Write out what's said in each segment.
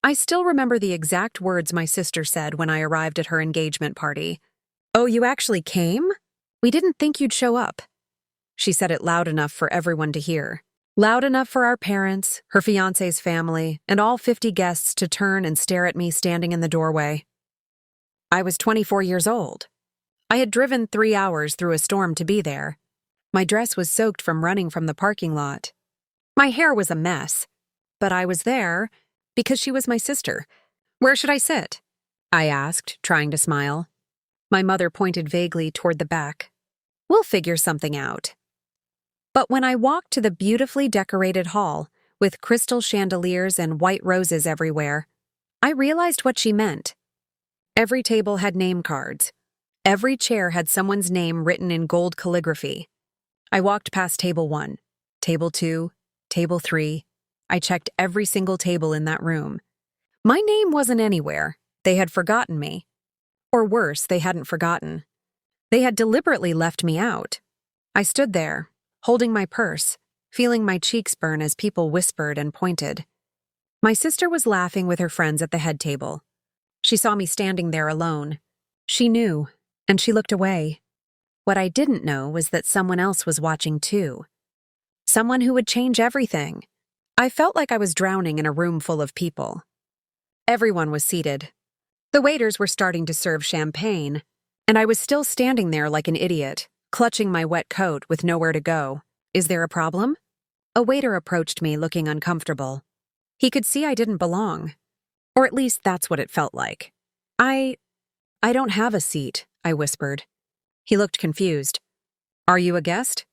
I still remember the exact words my sister said when I arrived at her engagement party. "Oh, you actually came? We didn't think you'd show up." She said it loud enough for everyone to hear. Loud enough for our parents, her fiancé's family, and all 50 guests to turn and stare at me standing in the doorway. I was 24 years old. I had driven 3 hours through a storm to be there. My dress was soaked from running from the parking lot. My hair was a mess, but I was there because she was my sister. "Where should I sit?" I asked, trying to smile. My mother pointed vaguely toward the back. "We'll figure something out." But when I walked to the beautifully decorated hall, with crystal chandeliers and white roses everywhere, I realized what she meant. Every table had name cards. Every chair had someone's name written in gold calligraphy. I walked past table 1, table 2, table 3. I checked every single table in that room. My name wasn't anywhere. They had forgotten me. Or worse, they hadn't forgotten. They had deliberately left me out. I stood there, holding my purse, feeling my cheeks burn as people whispered and pointed. My sister was laughing with her friends at the head table. She saw me standing there alone. She knew, and she looked away. What I didn't know was that someone else was watching too. Someone who would change everything. I felt like I was drowning in a room full of people. Everyone was seated. The waiters were starting to serve champagne, and I was still standing there like an idiot, clutching my wet coat with nowhere to go. "Is there a problem?" A waiter approached me looking uncomfortable. He could see I didn't belong. Or at least that's what it felt like. I don't have a seat," I whispered. He looked confused. "Are you a guest?"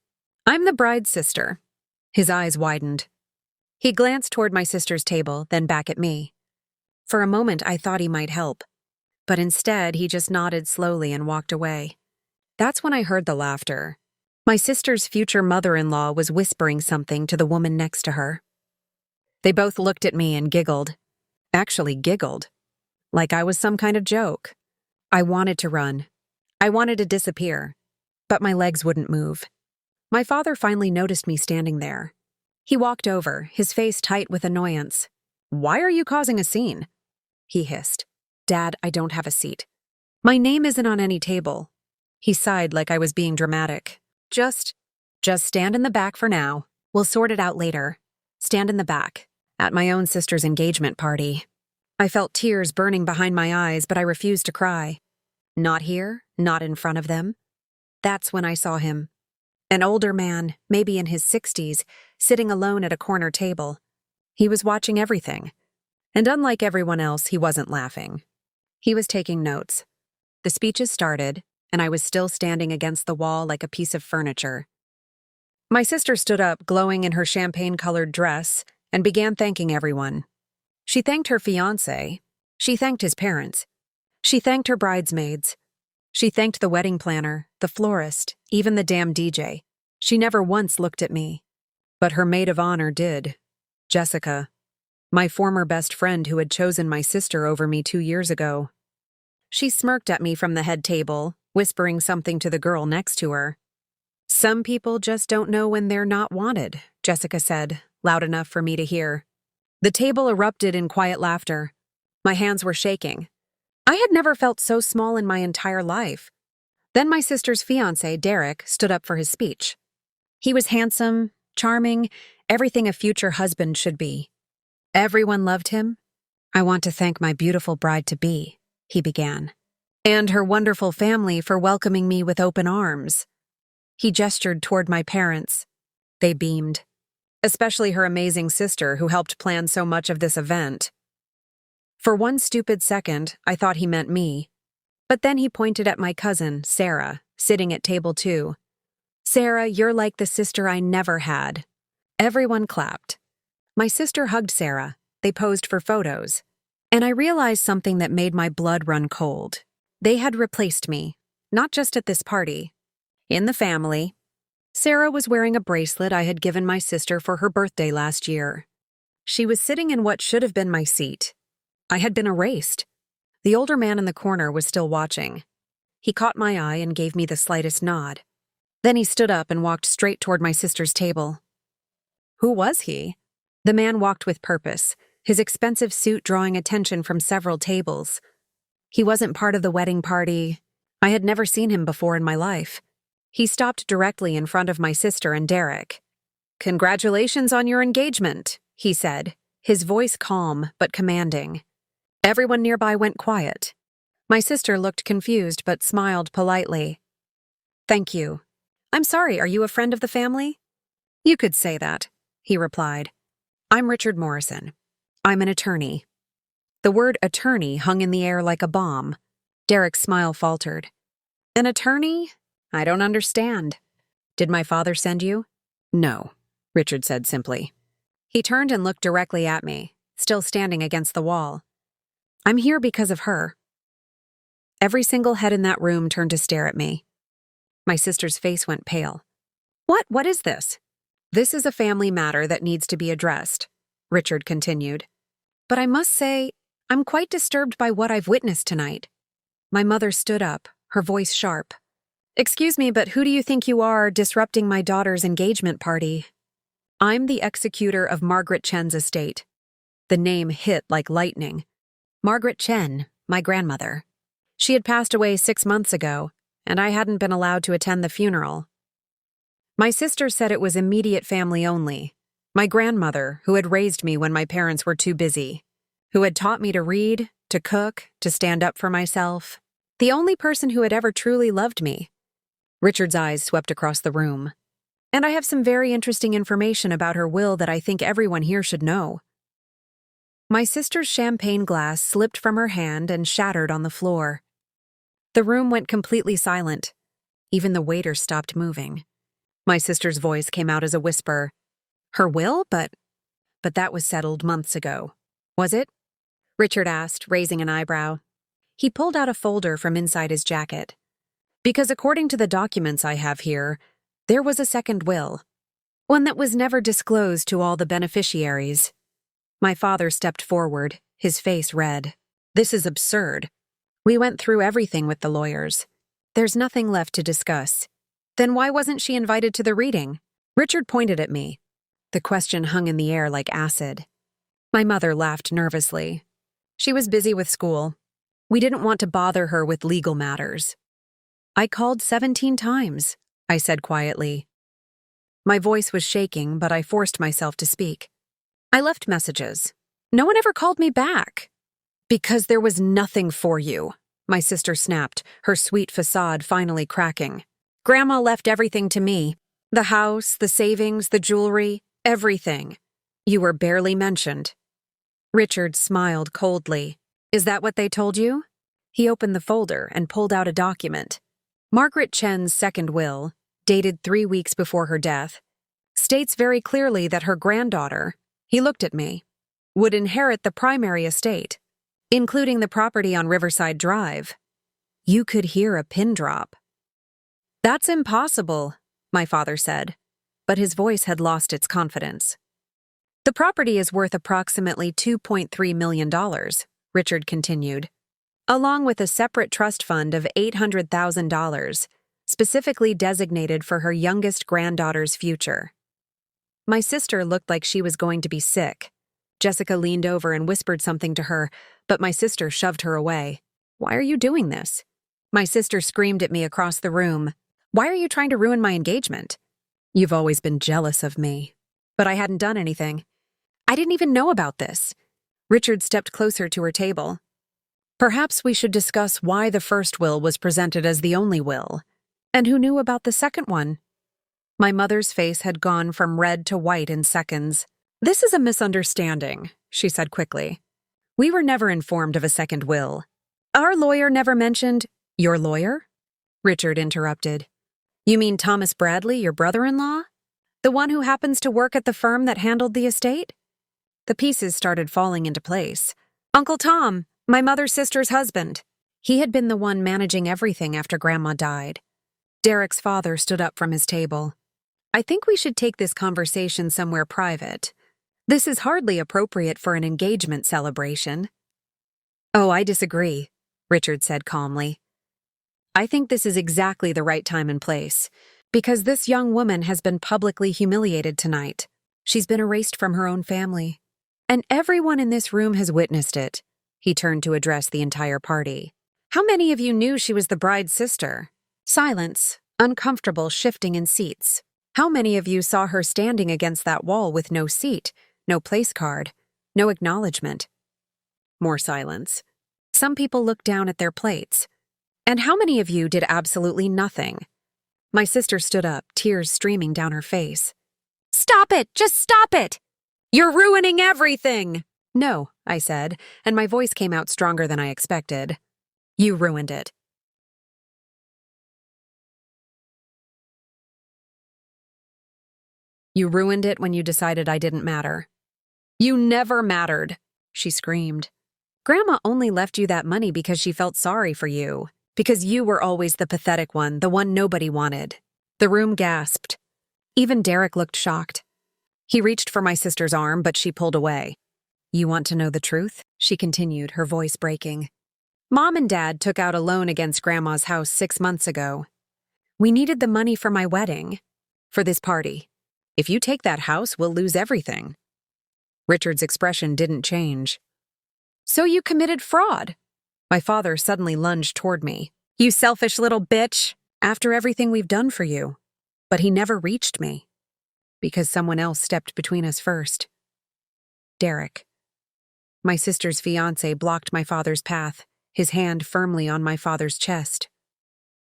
"I'm the bride's sister." His eyes widened. He glanced toward my sister's table, then back at me. For a moment, I thought he might help. But instead, he just nodded slowly and walked away. That's when I heard the laughter. My sister's future mother-in-law was whispering something to the woman next to her. They both looked at me and giggled. Actually giggled. Like I was some kind of joke. I wanted to run. I wanted to disappear. But my legs wouldn't move. My father finally noticed me standing there. He walked over, his face tight with annoyance. "Why are you causing a scene?" He hissed. "Dad, I don't have a seat. My name isn't on any table." He sighed like I was being dramatic. Just stand in the back for now. We'll sort it out later. Stand in the back." At my own sister's engagement party. I felt tears burning behind my eyes, but I refused to cry. Not here, not in front of them. That's when I saw him. An older man, maybe in his 60s, sitting alone at a corner table. He was watching everything. And unlike everyone else, he wasn't laughing. He was taking notes. The speeches started, and I was still standing against the wall like a piece of furniture. My sister stood up, glowing in her champagne-colored dress, and began thanking everyone. She thanked her fiancé. She thanked his parents. She thanked her bridesmaids. She thanked the wedding planner, the florist, even the damn DJ. She never once looked at me. But her maid of honor did. Jessica, my former best friend who had chosen my sister over me 2 years ago. She smirked at me from the head table, whispering something to the girl next to her. "Some people just don't know when they're not wanted," Jessica said, loud enough for me to hear. The table erupted in quiet laughter. My hands were shaking. I had never felt so small in my entire life. Then my sister's fiancé, Derek, stood up for his speech. He was handsome, charming, everything a future husband should be. Everyone loved him. "I want to thank my beautiful bride-to-be," he began, "and her wonderful family for welcoming me with open arms." He gestured toward my parents. They beamed. Especially her amazing sister who helped plan so much of this event. For one stupid second, I thought he meant me. But then he pointed at my cousin, Sarah, sitting at table 2. "Sarah, you're like the sister I never had." Everyone clapped. My sister hugged Sarah. They posed for photos. And I realized something that made my blood run cold. They had replaced me, not just at this party. In the family. Sarah was wearing a bracelet I had given my sister for her birthday last year. She was sitting in what should have been my seat. I had been erased. The older man in the corner was still watching. He caught my eye and gave me the slightest nod. Then he stood up and walked straight toward my sister's table. Who was he? The man walked with purpose. his expensive suit drawing attention from several tables. He wasn't part of the wedding party. I had never seen him before in my life. He stopped directly in front of my sister and Derek. "Congratulations on your engagement," he said, his voice calm but commanding. Everyone nearby went quiet. My sister looked confused but smiled politely. "Thank you. I'm sorry, are you a friend of the family?" "You could say that," he replied. "I'm Richard Morrison. I'm an attorney." The word attorney hung in the air like a bomb. Derek's smile faltered. "An attorney? I don't understand. Did my father send you?" "No," Richard said simply. He turned and looked directly at me, still standing against the wall. "I'm here because of her." Every single head in that room turned to stare at me. My sister's face went pale. What is this?" "This is a family matter that needs to be addressed," Richard continued. "But I must say, I'm quite disturbed by what I've witnessed tonight." My mother stood up, her voice sharp. "Excuse me, but who do you think you are disrupting my daughter's engagement party?" "I'm the executor of Margaret Chen's estate." The name hit like lightning. Margaret Chen, my grandmother. She had passed away 6 months ago, and I hadn't been allowed to attend the funeral. My sister said it was immediate family only. My grandmother, who had raised me when my parents were too busy, who had taught me to read, to cook, to stand up for myself. The only person who had ever truly loved me. Richard's eyes swept across the room. "And I have some very interesting information about her will that I think everyone here should know." My sister's champagne glass slipped from her hand and shattered on the floor. The room went completely silent. Even the waiter stopped moving. My sister's voice came out as a whisper. "Her will? But that was settled months ago. Was it?" Richard asked, raising an eyebrow. He pulled out a folder from inside his jacket. "Because according to the documents I have here, there was a second will. One that was never disclosed to all the beneficiaries." My father stepped forward, his face red. "This is absurd. We went through everything with the lawyers. There's nothing left to discuss." "Then why wasn't she invited to the reading?" Richard pointed at me. The question hung in the air like acid. My mother laughed nervously. "She was busy with school. We didn't want to bother her with legal matters." "I called 17 times, I said quietly. My voice was shaking, but I forced myself to speak. "I left messages. No one ever called me back." "Because there was nothing for you," my sister snapped, her sweet facade finally cracking. "Grandma left everything to me. The house, the savings, the jewelry, everything. You were barely mentioned." Richard smiled coldly. "Is that what they told you?" He opened the folder and pulled out a document. Margaret Chen's second will, dated 3 weeks before her death, states very clearly that her granddaughter, he looked at me, would inherit the primary estate, including the property on Riverside Drive. You could hear a pin drop. "That's impossible," my father said, but his voice had lost its confidence. "The property is worth approximately $2.3 million, Richard continued, along with a separate trust fund of $800,000, specifically designated for her youngest granddaughter's future. My sister looked like she was going to be sick. Jessica leaned over and whispered something to her, but my sister shoved her away. "Why are you doing this?" My sister screamed at me across the room. "Why are you trying to ruin my engagement?" "You've always been jealous of me." "But I hadn't done anything. I didn't even know about this." Richard stepped closer to her table. "Perhaps we should discuss why the first will was presented as the only will, and who knew about the second one." My mother's face had gone from red to white in seconds. "This is a misunderstanding," she said quickly. "We were never informed of a second will. Our lawyer never mentioned—" "Your lawyer?" Richard interrupted. "You mean Thomas Bradley, your brother-in-law? The one who happens to work at the firm that handled the estate?" The pieces started falling into place. "Uncle Tom, my mother's sister's husband. He had been the one managing everything after Grandma died." Derek's father stood up from his table. "I think we should take this conversation somewhere private. This is hardly appropriate for an engagement celebration." "Oh, I disagree," Richard said calmly. "I think this is exactly the right time and place, because this young woman has been publicly humiliated tonight. She's been erased from her own family. And everyone in this room has witnessed it. He turned to address the entire party. How many of you knew she was the bride's sister? Silence, uncomfortable shifting in seats. How many of you saw her standing against that wall with no seat, no place card, no acknowledgement? More silence. Some people looked down at their plates. And how many of you did absolutely nothing? My sister stood up, tears streaming down her face. Stop it! Just stop it! You're ruining everything! No, I said, and my voice came out stronger than I expected. You ruined it. You ruined it when you decided I didn't matter. You never mattered, she screamed. Grandma only left you that money because she felt sorry for you, because you were always the pathetic one, the one nobody wanted. The room gasped. Even Derek looked shocked. He reached for my sister's arm, but she pulled away. You want to know the truth? She continued, her voice breaking. Mom and Dad took out a loan against Grandma's house 6 months ago. We needed the money for my wedding, for this party. If you take that house, we'll lose everything. Richard's expression didn't change. So you committed fraud? My father suddenly lunged toward me. You selfish little bitch! After everything we've done for you. But he never reached me. Because someone else stepped between us first. Derek. My sister's fiancé blocked my father's path, his hand firmly on my father's chest.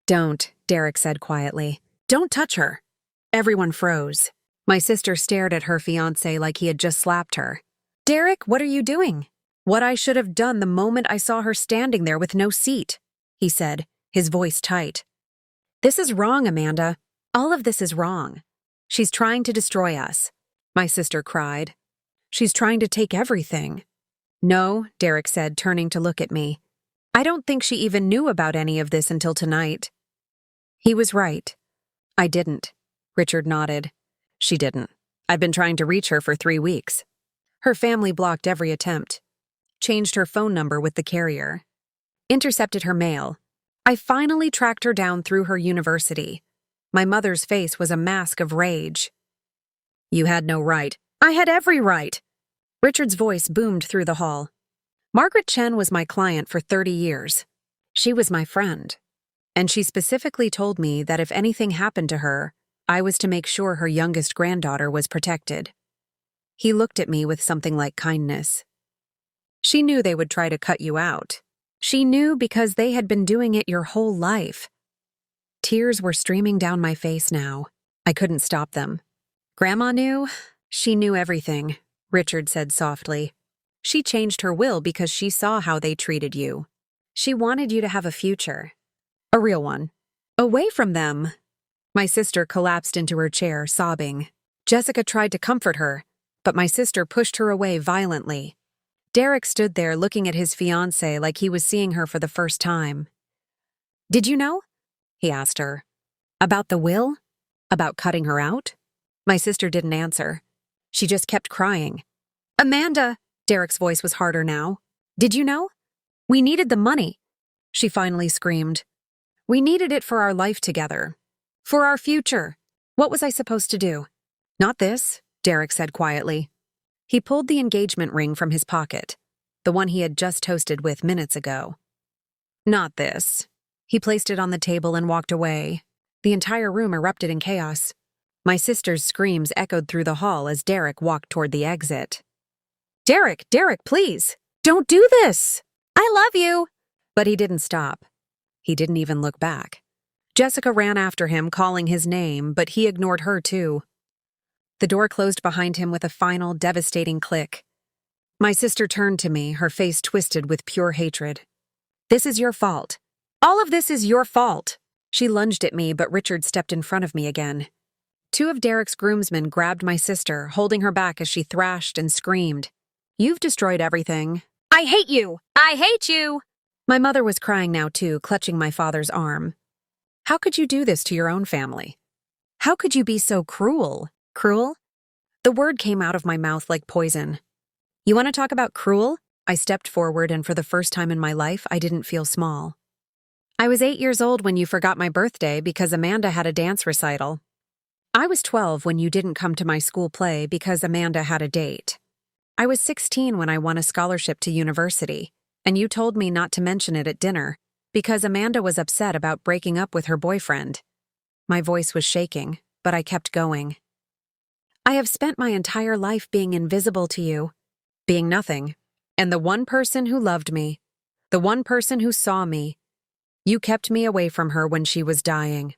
Don't, Derek said quietly. Don't touch her. Everyone froze. My sister stared at her fiancé like he had just slapped her. Derek, what are you doing? What I should have done the moment I saw her standing there with no seat, he said, his voice tight. This is wrong, Amanda. All of this is wrong. She's trying to destroy us, my sister cried. She's trying to take everything. No, Derek said, turning to look at me. I don't think she even knew about any of this until tonight. He was right. I didn't. Richard nodded. She didn't. I'd been trying to reach her for 3 weeks. Her family blocked every attempt. Changed her phone number with the carrier. Intercepted her mail. I finally tracked her down through her university. My mother's face was a mask of rage. You had no right. I had every right. Richard's voice boomed through the hall. Margaret Chen was my client for 30 years. She was my friend. And she specifically told me that if anything happened to her, I was to make sure her youngest granddaughter was protected. He looked at me with something like kindness. She knew they would try to cut you out. She knew because they had been doing it your whole life. Tears were streaming down my face now. I couldn't stop them. Grandma knew? She knew everything, Richard said softly. She changed her will because she saw how they treated you. She wanted you to have a future. A real one. Away from them. My sister collapsed into her chair, sobbing. Jessica tried to comfort her, but my sister pushed her away violently. Derek stood there looking at his fiancée like he was seeing her for the first time. Did you know? He asked her. About the will? About cutting her out? My sister didn't answer. She just kept crying. Amanda! Derek's voice was harder now. Did you know? We needed the money. She finally screamed. We needed it for our life together. For our future. What was I supposed to do? Not this, Derek said quietly. He pulled the engagement ring from his pocket, the one he had just toasted with minutes ago. Not this. He placed it on the table and walked away. The entire room erupted in chaos. My sister's screams echoed through the hall as Derek walked toward the exit. Derek, please! Don't do this! I love you! But he didn't stop. He didn't even look back. Jessica ran after him, calling his name, but he ignored her too. The door closed behind him with a final, devastating click. My sister turned to me, her face twisted with pure hatred. This is your fault. All of this is your fault. She lunged at me, but Richard stepped in front of me again. 2 of Derek's groomsmen grabbed my sister, holding her back as she thrashed and screamed. You've destroyed everything. I hate you! I hate you! My mother was crying now too, clutching my father's arm. How could you do this to your own family? How could you be so cruel? Cruel? The word came out of my mouth like poison. You want to talk about cruel? I stepped forward, and for the first time in my life, I didn't feel small. I was 8 years old when you forgot my birthday because Amanda had a dance recital. I was 12 when you didn't come to my school play because Amanda had a date. I was 16 when I won a scholarship to university, and you told me not to mention it at dinner because Amanda was upset about breaking up with her boyfriend. My voice was shaking, but I kept going. I have spent my entire life being invisible to you, being nothing, and the one person who loved me, the one person who saw me, you kept me away from her when she was dying.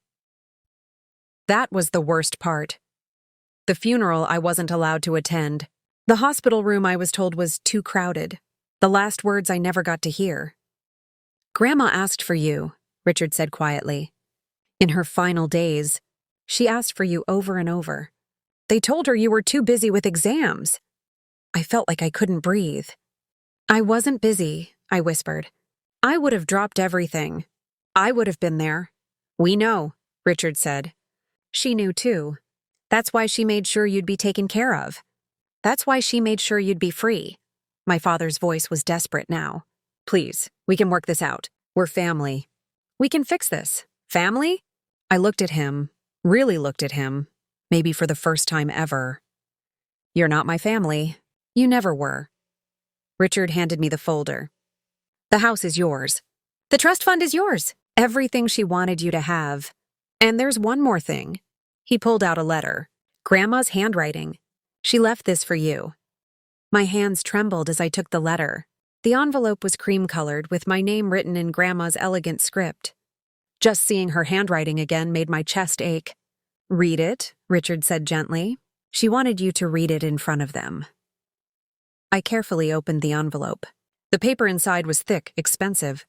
That was the worst part. The funeral I wasn't allowed to attend. The hospital room I was told was too crowded. The last words I never got to hear. Grandma asked for you, Richard said quietly. In her final days, she asked for you over and over. They told her you were too busy with exams. I felt like I couldn't breathe. I wasn't busy, I whispered. I would have dropped everything. I would have been there. We know, Richard said. She knew too. That's why she made sure you'd be taken care of. That's why she made sure you'd be free. My father's voice was desperate now. Please, we can work this out. We're family. We can fix this. Family? I looked at him, really looked at him, maybe for the first time ever. You're not my family. You never were. Richard handed me the folder. The house is yours. The trust fund is yours. Everything she wanted you to have. And there's one more thing. He pulled out a letter. Grandma's handwriting. She left this for you. My hands trembled as I took the letter. The envelope was cream-colored with my name written in Grandma's elegant script. Just seeing her handwriting again made my chest ache. Read it, Richard said gently. She wanted you to read it in front of them. I carefully opened the envelope. The paper inside was thick, expensive.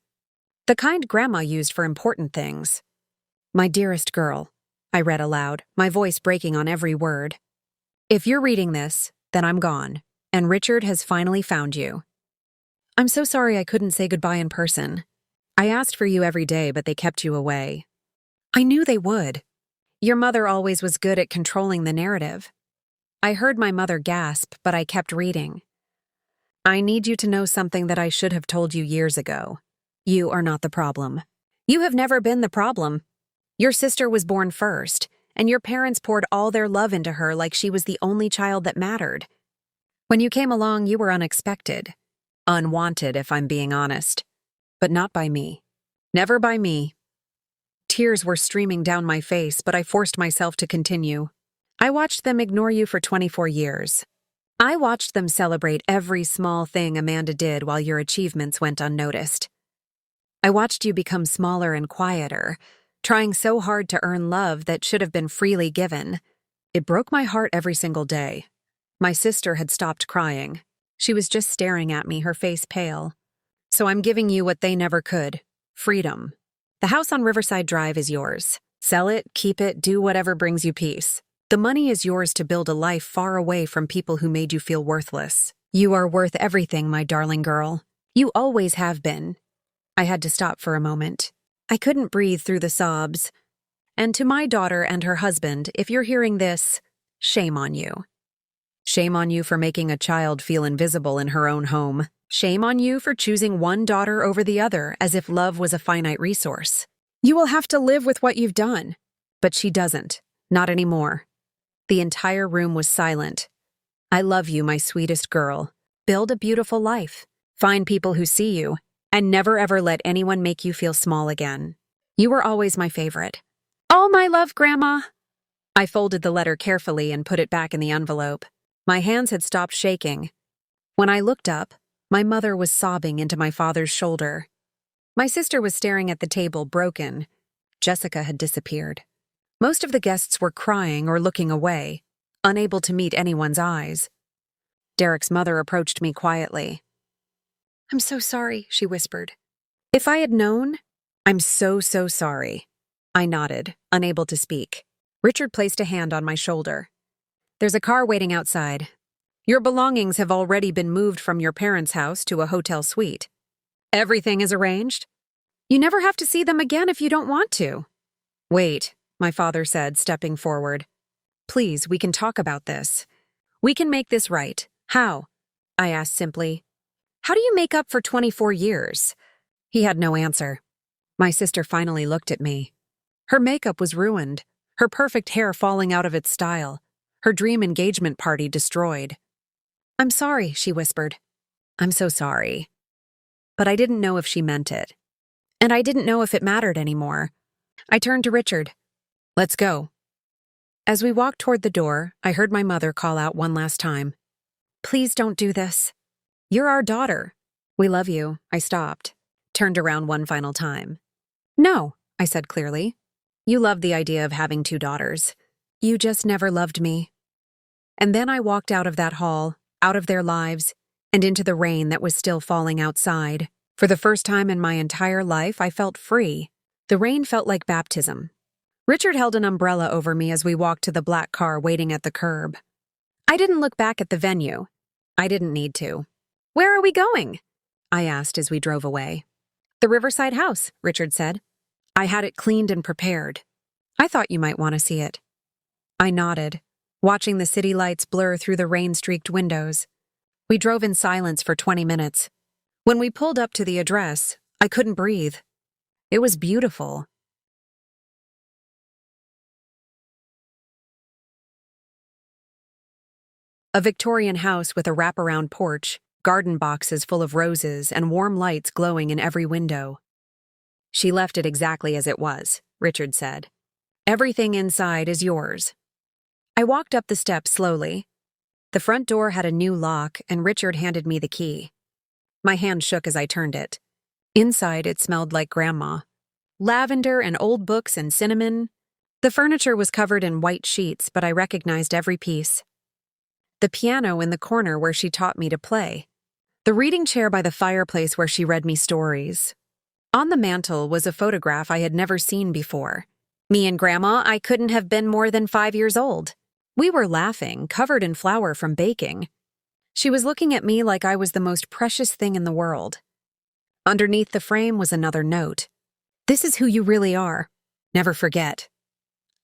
The kind Grandma used for important things. My dearest girl, I read aloud, my voice breaking on every word. If you're reading this, then I'm gone, and Richard has finally found you. I'm so sorry I couldn't say goodbye in person. I asked for you every day, but they kept you away. I knew they would. Your mother always was good at controlling the narrative. I heard my mother gasp, but I kept reading. I need you to know something that I should have told you years ago. You are not the problem. You have never been the problem. Your sister was born first, and your parents poured all their love into her like she was the only child that mattered. When you came along, you were unexpected. Unwanted, if I'm being honest. But not by me. Never by me. Tears were streaming down my face, but I forced myself to continue. I watched them ignore you for 24 years. I watched them celebrate every small thing Amanda did while your achievements went unnoticed. I watched you become smaller and quieter, trying so hard to earn love that should have been freely given. It broke my heart every single day. My sister had stopped crying. She was just staring at me, her face pale. So I'm giving you what they never could. Freedom. The house on Riverside Drive is yours. Sell it, keep it, do whatever brings you peace. The money is yours to build a life far away from people who made you feel worthless. You are worth everything, my darling girl. You always have been. I had to stop for a moment. I couldn't breathe through the sobs. And to my daughter and her husband, if you're hearing this, shame on you. Shame on you for making a child feel invisible in her own home. Shame on you for choosing one daughter over the other as if love was a finite resource. You will have to live with what you've done. But she doesn't. Not anymore. The entire room was silent. I love you, my sweetest girl. Build a beautiful life. Find people who see you. And never ever let anyone make you feel small again. You were always my favorite. All my love, Grandma. I folded the letter carefully and put it back in the envelope. My hands had stopped shaking. When I looked up, my mother was sobbing into my father's shoulder. My sister was staring at the table, broken. Jessica had disappeared. Most of the guests were crying or looking away, unable to meet anyone's eyes. Derek's mother approached me quietly. I'm so sorry, she whispered. If I had known, I'm so sorry. I nodded, unable to speak. Richard placed a hand on my shoulder. There's a car waiting outside. Your belongings have already been moved from your parents' house to a hotel suite. Everything is arranged. You never have to see them again if you don't want to. Wait, my father said, stepping forward. Please, we can talk about this. We can make this right. How? I asked simply. How do you make up for 24 years? He had no answer. My sister finally looked at me. Her makeup was ruined, her perfect hair falling out of its style, her dream engagement party destroyed. I'm sorry, she whispered. I'm so sorry. But I didn't know if she meant it. And I didn't know if it mattered anymore. I turned to Richard. Let's go. As we walked toward the door, I heard my mother call out one last time. Please don't do this. You're our daughter. We love you. I stopped, turned around one final time. No, I said clearly. You love the idea of having 2 daughters. You just never loved me. And then I walked out of that hall, out of their lives, and into the rain that was still falling outside. For the first time in my entire life, I felt free. The rain felt like baptism. Richard held an umbrella over me as we walked to the black car waiting at the curb. I didn't look back at the venue. I didn't need to. Where are we going? I asked as we drove away. The Riverside House, Richard said. I had it cleaned and prepared. I thought you might want to see it. I nodded, watching the city lights blur through the rain-streaked windows. We drove in silence for 20 minutes. When we pulled up to the address, I couldn't breathe. It was beautiful. A Victorian house with a wraparound porch, garden boxes full of roses, and warm lights glowing in every window. She left it exactly as it was, Richard said. Everything inside is yours. I walked up the steps slowly. The front door had a new lock, and Richard handed me the key. My hand shook as I turned it. Inside, it smelled like Grandma. Lavender and old books and cinnamon. The furniture was covered in white sheets, but I recognized every piece. The piano in the corner where she taught me to play. The reading chair by the fireplace where she read me stories. On the mantel was a photograph I had never seen before. Me and Grandma, I couldn't have been more than 5 years old. We were laughing, covered in flour from baking. She was looking at me like I was the most precious thing in the world. Underneath the frame was another note. This is who you really are. Never forget.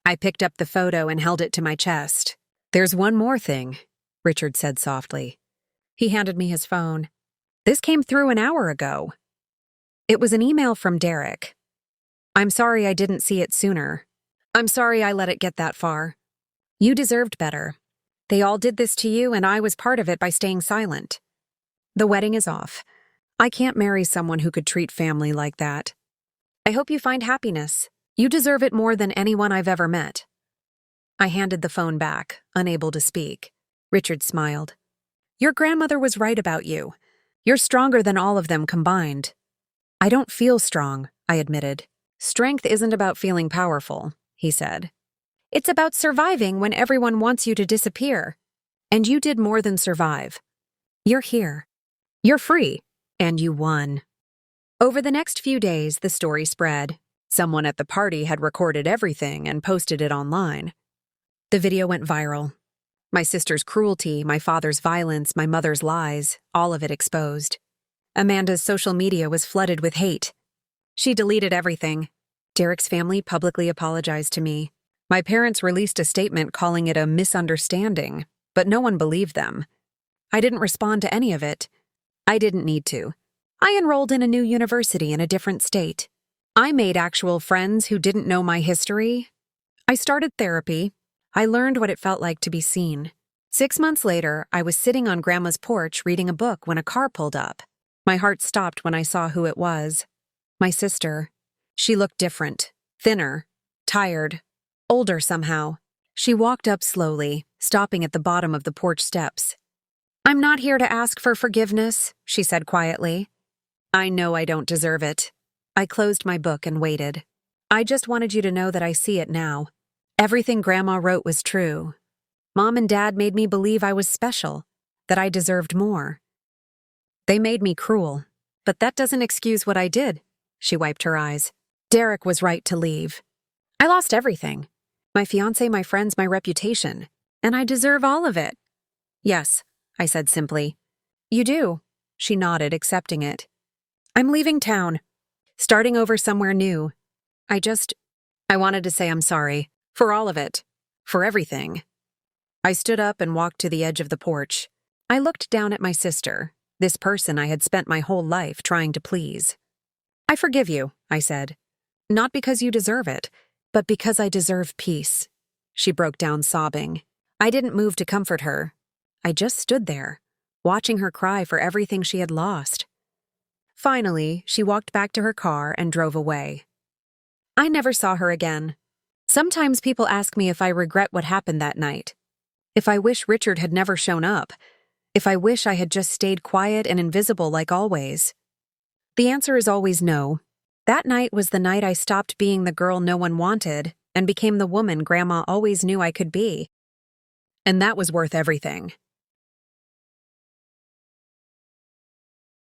I picked up the photo and held it to my chest. There's one more thing, Richard said softly. He handed me his phone. This came through an hour ago. It was an email from Derek. I'm sorry I didn't see it sooner. I'm sorry I let it get that far. You deserved better. They all did this to you, and I was part of it by staying silent. The wedding is off. I can't marry someone who could treat family like that. I hope you find happiness. You deserve it more than anyone I've ever met. I handed the phone back, unable to speak. Richard smiled. Your grandmother was right about you. You're stronger than all of them combined. I don't feel strong, I admitted. Strength isn't about feeling powerful, he said. It's about surviving when everyone wants you to disappear. And you did more than survive. You're here. You're free. And you won. Over the next few days, the story spread. Someone at the party had recorded everything and posted it online. The video went viral. My sister's cruelty, my father's violence, my mother's lies, all of it exposed. Amanda's social media was flooded with hate. She deleted everything. Derek's family publicly apologized to me. My parents released a statement calling it a misunderstanding, but no one believed them. I didn't respond to any of it. I didn't need to. I enrolled in a new university in a different state. I made actual friends who didn't know my history. I started therapy. I learned what it felt like to be seen. 6 months later, I was sitting on Grandma's porch reading a book when a car pulled up. My heart stopped when I saw who it was. My sister. She looked different, thinner, tired, older somehow. She walked up slowly, stopping at the bottom of the porch steps. I'm not here to ask for forgiveness, she said quietly. I know I don't deserve it. I closed my book and waited. I just wanted you to know that I see it now. Everything Grandma wrote was true. Mom and Dad made me believe I was special, that I deserved more. They made me cruel, but that doesn't excuse what I did. She wiped her eyes. Derek was right to leave. I lost everything. My fiancé, my friends, my reputation. And I deserve all of it. Yes, I said simply. You do. She nodded, accepting it. I'm leaving town. Starting over somewhere new. I wanted to say I'm sorry. For all of it. For everything. I stood up and walked to the edge of the porch. I looked down at my sister, this person I had spent my whole life trying to please. I forgive you, I said. Not because you deserve it, but because I deserve peace. She broke down sobbing. I didn't move to comfort her. I just stood there, watching her cry for everything she had lost. Finally, she walked back to her car and drove away. I never saw her again. Sometimes people ask me if I regret what happened that night, if I wish Richard had never shown up, if I wish I had just stayed quiet and invisible like always. The answer is always no. That night was the night I stopped being the girl no one wanted and became the woman Grandma always knew I could be. And that was worth everything.